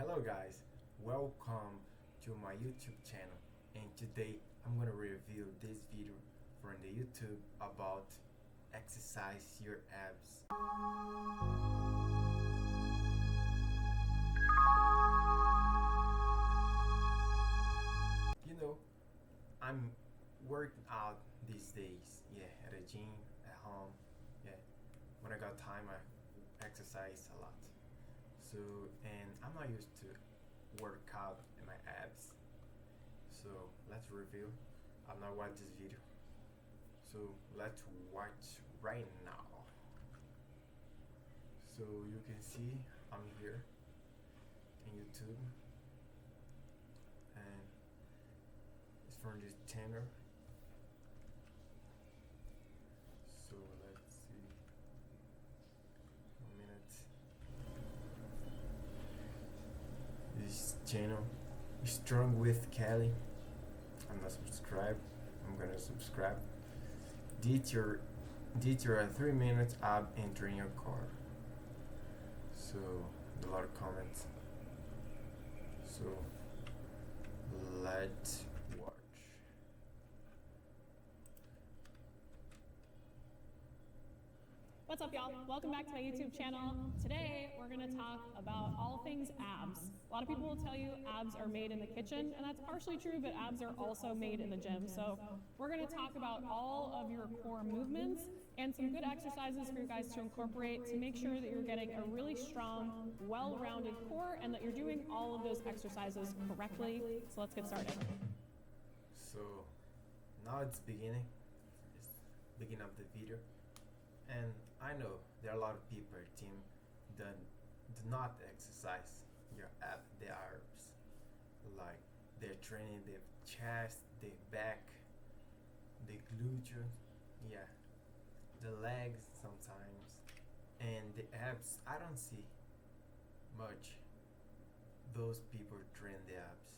Hello guys, welcome to my YouTube channel, and today I'm gonna review this video from the YouTube about exercise your abs. You know, I'm working out these days, at the gym, at home, when I got time I exercise a lot. So, and I'm not used to work out in my abs. So let's review. I'm not watch this video. So let's watch right now. So you can see I'm here in YouTube, and it's from this channel. So let's see. 1 minute. This channel is Strong with Kelly. I'm not subscribed. I'm gonna subscribe. Did your 3 minutes ab entering your car. So a lot of comments. So let's watch. What's up, y'all? Welcome back to my YouTube channel. Today, we're gonna talk about all things abs. A lot of people will tell you abs are made in the kitchen, and that's partially true, but abs are also made in the gym. So we're gonna talk about all of your core movements and some good exercises for you guys to incorporate to make sure that you're getting a really strong, well-rounded core and that you're doing all of those exercises correctly. So let's get started. So now it's beginning. It's beginning of the video. And I know there are a lot of people team that do not exercise their arms. Like they're training their chest, their back, the gluteus, the legs sometimes. And the abs, I don't see much those people train the abs.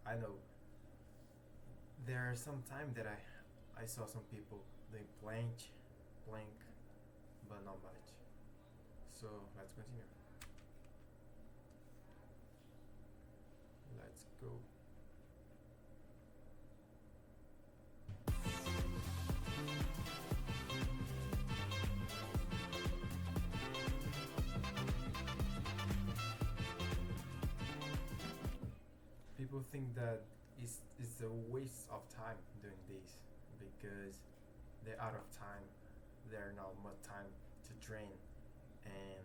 I know there are some time that I saw some people doing plank, but not much. So let's continue. Let's go. People think that it's a waste of time doing this because they're out of time. There's not much time to train, and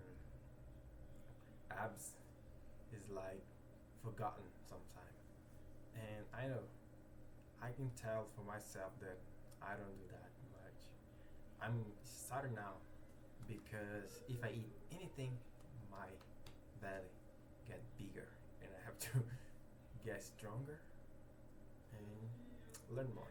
abs is like forgotten sometimes. And I know I can tell for myself that I don't do that much. I'm starting now because if I eat anything, my belly get bigger, and I have to get stronger and learn more.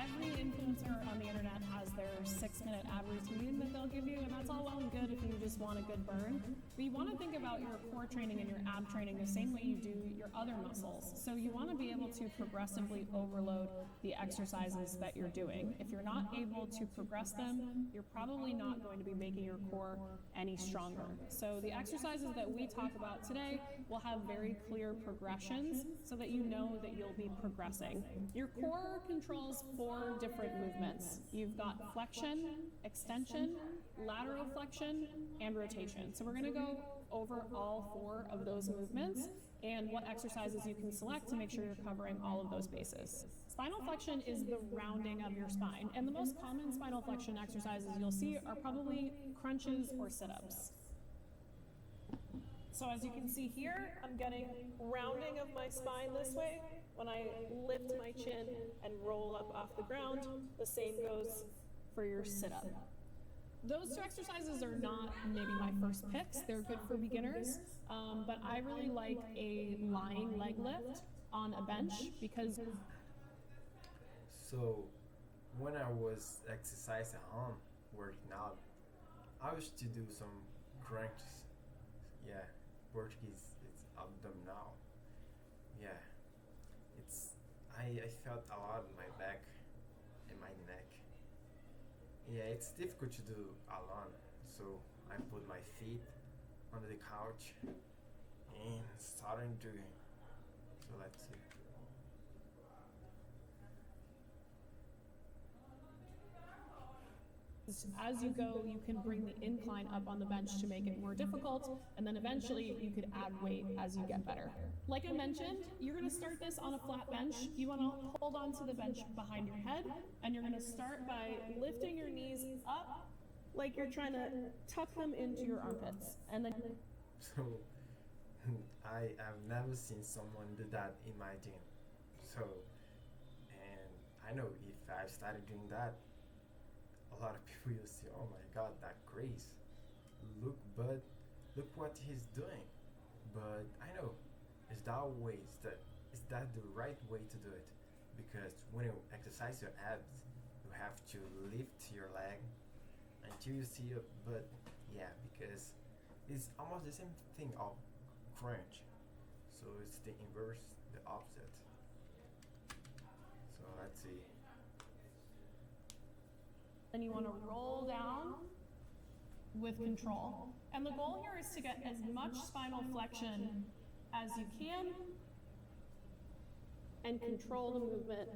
Every influencer on the internet has their 6-minute ab routine that they'll give you, and that's all well and good if you just want a good burn. But you want to think about your core training and your ab training the same way you do your other muscles. So you want to be able to progressively overload the exercises that you're doing. If you're not able to progress them, you're probably not going to be making your core any stronger. So the exercises that we talk about today will have very clear progressions so that you know that you'll be progressing. Your core controls 4 different movements. You've got flexion, extension, lateral flexion, and rotation. So we're going to go over all 4 of those movements and what exercises you can select to make sure you're covering all of those bases. Spinal flexion is the rounding of your spine, and the most common spinal flexion exercises you'll see are probably crunches or sit-ups. So as you can see here, I'm getting rounding of my spine this way. When I lift my chin and roll up off the ground, the same goes for your sit-up. Those 2 exercises are not maybe my first picks. They're good for beginners, but I really like a lying leg lift on a bench because... So when I was exercising at home, working out, I used to do some crunches. Portuguese, it's abdominal. I felt a lot in my back and my neck. It's difficult to do alone. So So I put my feet on the couch and started doing. So let's see. As you go, you can bring the incline up on the bench to make it more difficult, and then eventually you could add weight as you get better. Like I mentioned, you're gonna start this on a flat bench. You wanna hold on to the bench behind your head, and you're gonna start by lifting your knees up like you're trying to tuck them into your armpits. And then So I have never seen someone do that in my gym. So, and I know if I started doing that, a lot of people will say, "Oh my God, that Grace! Look, bud, look what he's doing." But I know, is that the right way to do it? Because when you exercise your abs, you have to lift your leg until you see your butt. Yeah, because it's almost the same thing of crunch. So it's the inverse, the opposite. So let's see. then you wanna roll down with control. And the goal here is to get as much spinal flexion as you can and control the movement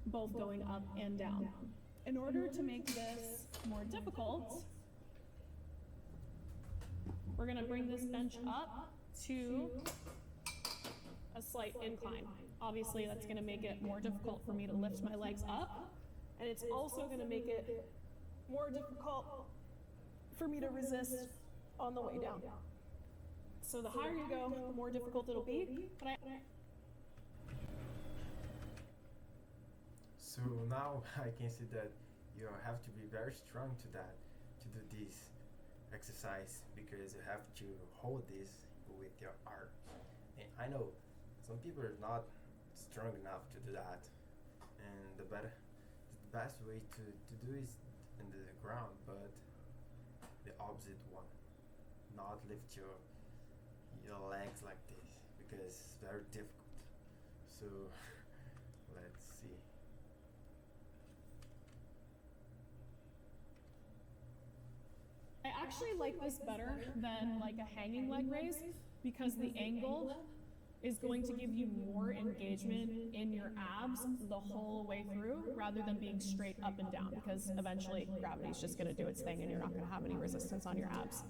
both going up and down. In order to make this more difficult, we're gonna bring this bench up to a slight incline. Obviously, that's gonna make it more difficult for me to lift my legs up, and it's also gonna make it more difficult for me to resist on the way down. So the higher you go, the more difficult it'll be. But So now I can see that you have to be very strong to that, to do this exercise, because you have to hold this with your arms. And I know some people are not strong enough to do that, and the best way to do is in the ground, but the opposite one, not lift your legs like this, because it's very difficult. So let's see. I actually like this better than like a hanging leg raise because the angle is going to give you more engagement in your abs the whole way through rather than being straight up and down, because eventually gravity's just gonna do its thing and you're not gonna have any resistance on your abs.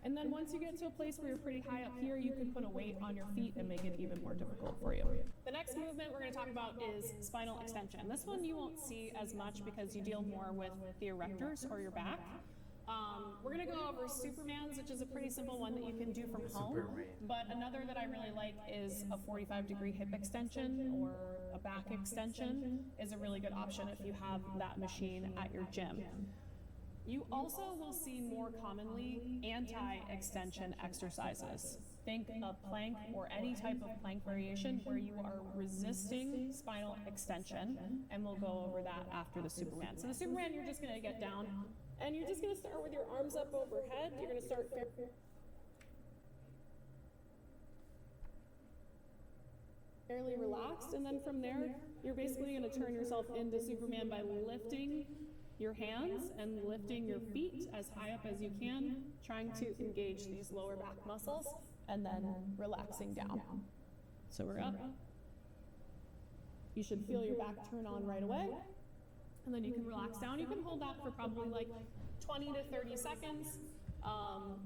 And then once you get to a place where you're pretty high up here, you can put a weight on your feet and make it even more difficult for you. The next movement we're gonna talk about is spinal extension. This one you won't see as much because you deal more with the erectors or your back. We're gonna go over Supermans, which is a pretty simple one that you can do from home. Superman. But another that I really like is a 45-degree hip extension or a back extension is a really good option if you have that machine at your gym. You also will see more commonly anti-extension exercises. Think of plank or any type of plank variation where you are resisting spinal extension, and we'll go over that after the Superman. So the Superman, you're just gonna get down, and you're just gonna start with your arms up overhead. You're gonna start fairly relaxed, and then from there, you're basically gonna turn yourself into Superman by lifting your hands and lifting your feet as high up as you can, trying to engage these lower back muscles, and then relaxing down. So we're up. You should feel your back turn on right away, and then you can relax down. You can hold that for probably like 20 to 30 seconds,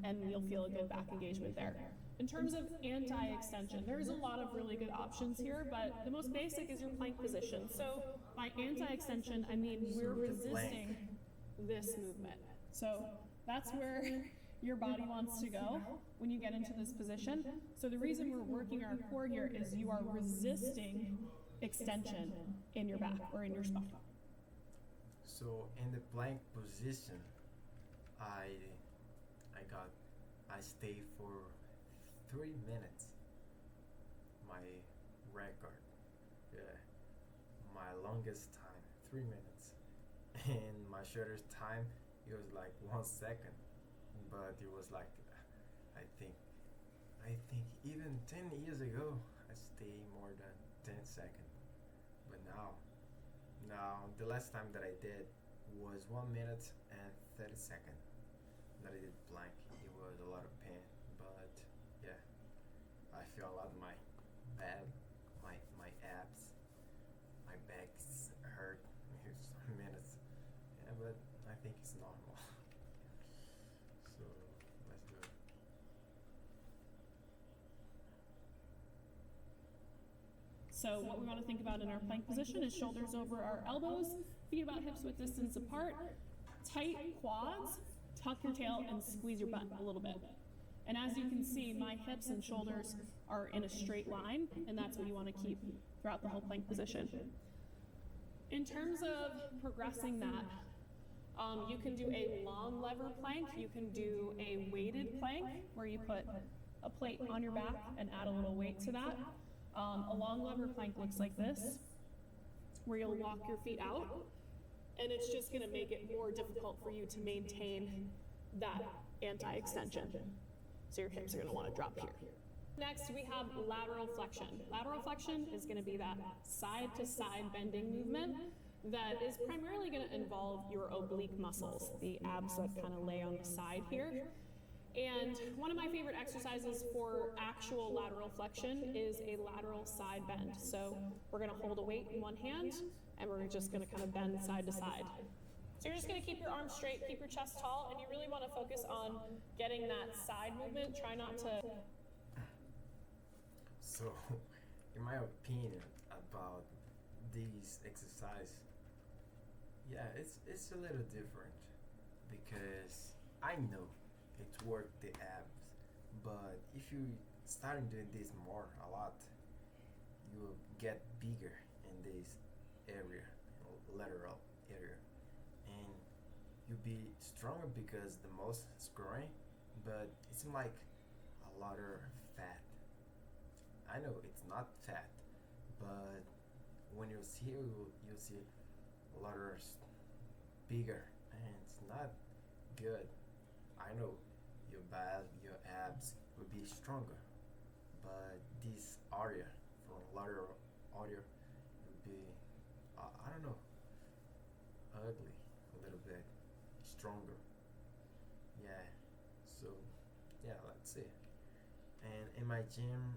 and you'll feel a good back engagement there. In terms of anti-extension, there's a lot of really good options here, but the most basic is your plank position. So by anti-extension, I mean we're resisting this movement. So that's where your body wants to go when you get into this position. So the reason we're working our core here is you are resisting extension in your back or in your spine. So in the plank position, I stay for 3 minutes. My record, yeah, my longest time, 3 minutes, and my shortest time it was like 1 second, but it was like I think even 10 years ago I stay more than 10 seconds, but now the last time that I did was 1 minute and 30 seconds. that I did plank. It was a lot of pain, but yeah, I feel a lot my back, my abs, my back's hurt in some minutes. Yeah, but I think it's normal. So let's do it. So what we want to think about in our plank position is shoulders over our elbows, feet about hips width distance apart, tight quads, tuck your tail and squeeze your butt a little bit. And as you can see, my hips and shoulders are in a straight line, and that's what you want to keep throughout the whole plank position. In terms of progressing that, you can do a long lever plank, you can do a weighted plank where you put a plate on your back and add a little weight to that. A long lever plank looks like this, where you'll walk your feet out, and it's just going to make it more difficult for you to maintain that anti-extension. So your hips are going to want to drop here. Next, we have lateral flexion. Lateral flexion is going to be that side-to-side bending movement that is primarily going to involve your oblique muscles, the abs that kind of lay on the side here. And one of my favorite exercises for actual lateral flexion is a lateral side bend. So we're going to hold a weight in one hand, and we're just going to kind of bend side to side. So you're just going to keep your arms straight, keep your chest tall, and you really want to focus on getting that side movement. Try not to... So, in my opinion about these exercise, yeah, it's a little different because I know it work the abs, but if you start doing this more a lot, you will get bigger in this area, lateral area, and you'll be stronger because the muscle is growing, but it's like a lot of fat. I know it's not fat, but when you see you'll see a lot of bigger, and it's not good. I know your back, your abs will be stronger, but this area from lateral area will be, I don't know, ugly a little bit, stronger. Yeah, so yeah, let's see. And in my gym,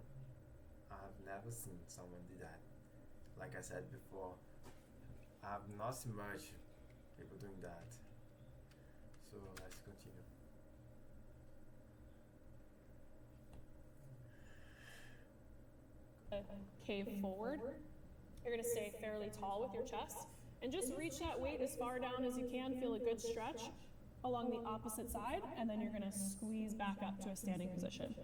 I've never seen someone do that. Like I said before, I've not seen much people doing that. So let's continue. Cave forward. You're going to stay fairly tall with your chest, and just reach that weight as far down as you can. Feel a good stretch along the opposite side, and then you're going to squeeze back up to a standing position.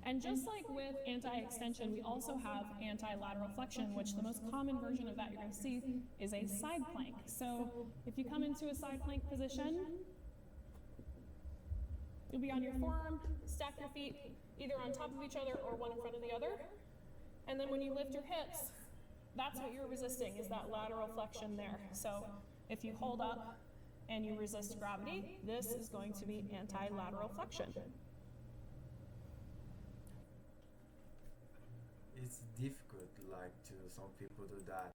And just like with anti-extension, we also have anti-lateral flexion, which the most common version of that you're going to see is a side plank. So if you come into a side plank position, you'll be on your forearm, stack your feet either on top of each other or one in front of the other. And then when you lift your hips, that's what you're resisting, is that lateral flexion there. So if you hold up and you resist gravity, this is going to be anti-lateral flexion. It's difficult, like to some people do that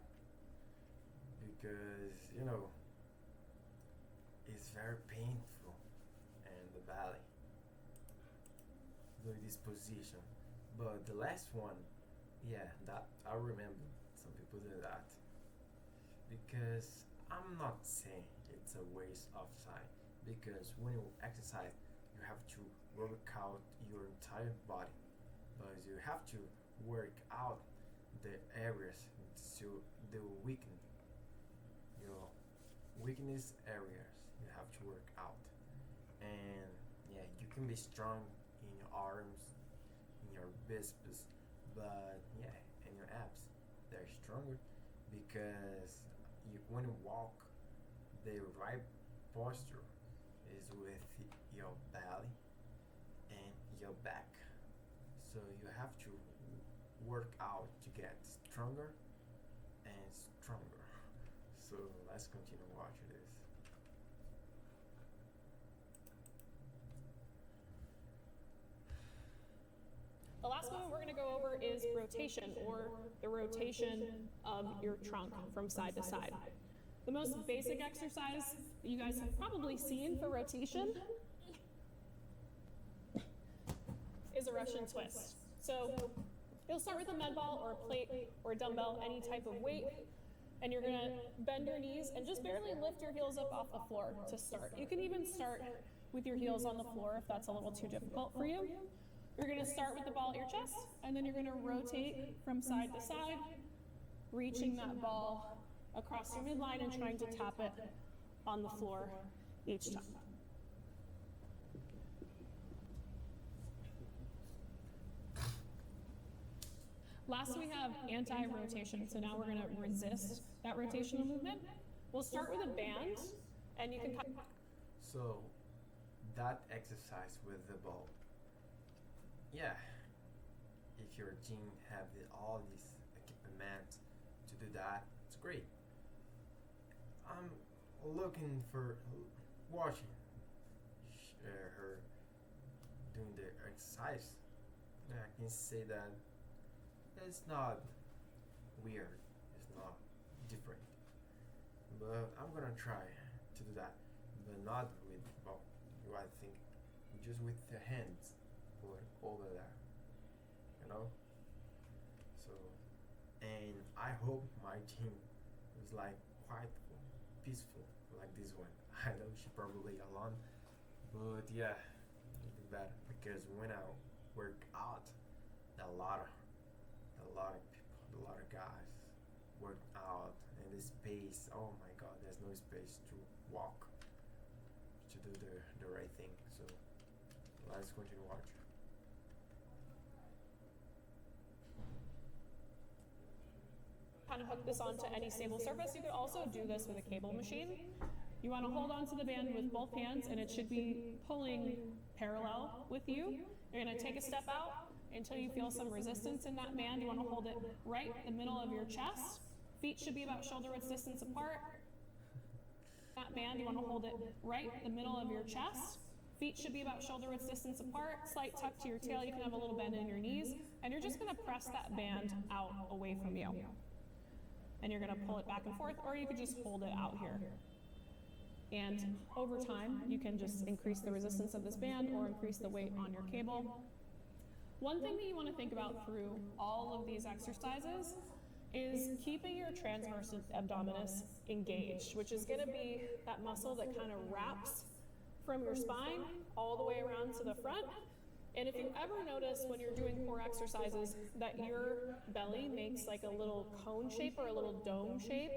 because it's very painful in the belly doing this position. But the last one, yeah, that I remember some people do that because I'm not saying it's a waste of time, because when you exercise you have to work out your entire body, but you have to work out the areas to the your weakness areas you have to work out. And yeah, you can be strong in your arms, in your biceps, but yeah, in your abs they're stronger because when you walk, the right posture is with your belly and your back, so you have to work out to get stronger and stronger. So let's continue watching this. The last movement we're going to go over is rotation, or the rotation of your trunk from side to side. The most basic exercise that you guys have probably seen for rotation is a Russian twist. So you'll start with a med ball or a plate or a dumbbell, any type of weight, and you're gonna bend your knees and just barely lift your heels up off the floor to start. You can even start with your heels on the floor if that's a little too difficult for you. You're gonna start with the ball at your chest, and then you're gonna rotate from side to side, reaching that ball across your midline and trying to tap it on the floor each time. Last, we have anti-rotation. So now we're going to resist that rotational movement. We'll start with a band, and you can So that exercise with the ball, yeah, if your gym have all these equipment to do that, it's great. I'm looking for watching her doing the exercise. Yeah, I can say that it's not weird, it's not different, but I'm gonna try to do that, but not with, well, I think just with the hands or over there, you know. So, and I hope my gym is like quite peaceful like this one. I know she probably alone, but yeah, it'll be better because when I work out, a lot of people, a lot of guys work out in this space. Oh my God, there's no space to walk to do the right thing. So let's continue watching. kind of hook this onto any stable surface. You could also do this with a cable machine. You want to hold onto the band with both hands, and it should be pulling parallel with you. You're going to take a step out until you feel some resistance in that band. You want to hold it right in the middle of your chest. Feet should be about shoulder width distance apart. That band, you want to hold it right in the middle of your chest. Feet should be about shoulder width distance apart. Slight tuck to your tail. You can have a little bend in your knees. And you're just going to press that band out away from you. And you're going to pull it back and forth, or you could just hold it out here. And over time, you can just increase the resistance of this band or increase the weight on your cable. One thing that you want to think about through all of these exercises is keeping your transverse abdominis engaged, which is going to be that muscle that kind of wraps from your spine all the way around to the front. And if you ever notice when you're doing core exercises that your belly makes like a little cone shape or a little dome shape,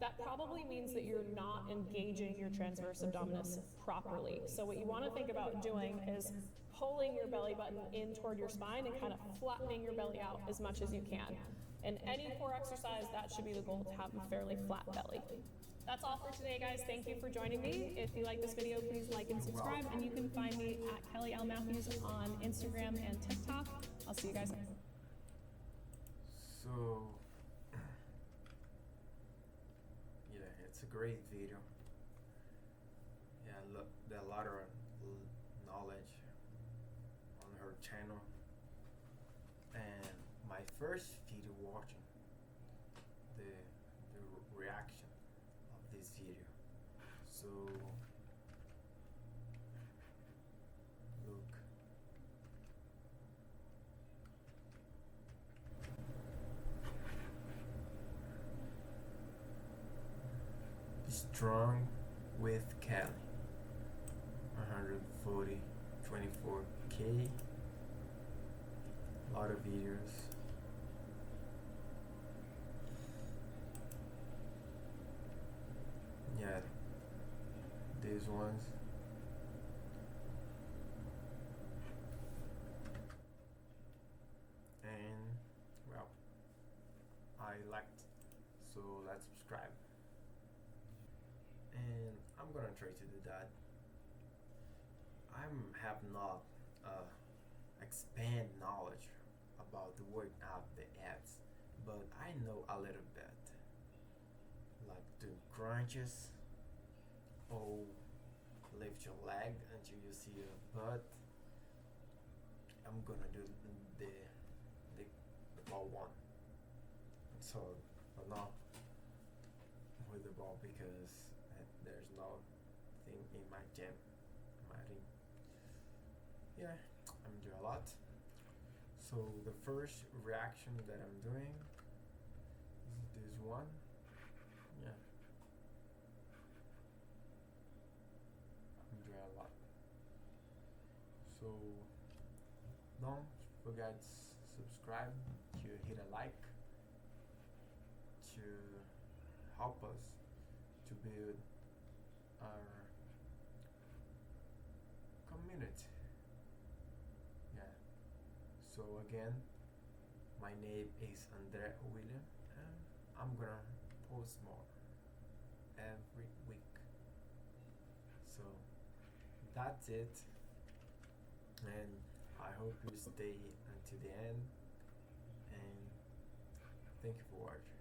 that probably means that you're not engaging your transverse abdominis properly. So what you want to think about doing is pulling your belly button in toward your spine and kind of flattening your belly out as much as you can. In any core exercise, that should be the goal, to have a fairly flat belly. That's all for today, guys. Thank you for joining me. If you like this video, please like and subscribe, and you can find me at Kelly L. Matthews on Instagram and TikTok. I'll see you guys next time. So, yeah, it's a great video. Yeah, look, there are a lot of knowledge on her channel. And my first video watching the reaction of this video. So look. Strong with Kelly. 140, 24K. A lot of videos. Yeah, these ones. And well, I liked, so let's subscribe. And I'm gonna try to do that. Have not expand knowledge about the workout, the abs, but I know a little bit, like doing crunches, or lift your leg until you see your butt. I'm gonna do the ball one. So I'm not with the ball because there's no thing in my gym, my ring. Yeah, I'm doing a lot. So the first reaction that I'm doing is this one. Yeah, I'm doing a lot. So don't forget to subscribe, to hit a like, to help us to build our community. Yeah. So again, my name is Andre William, and I'm gonna post more every week. So that's it, and I hope you stay until the end. And thank you for watching.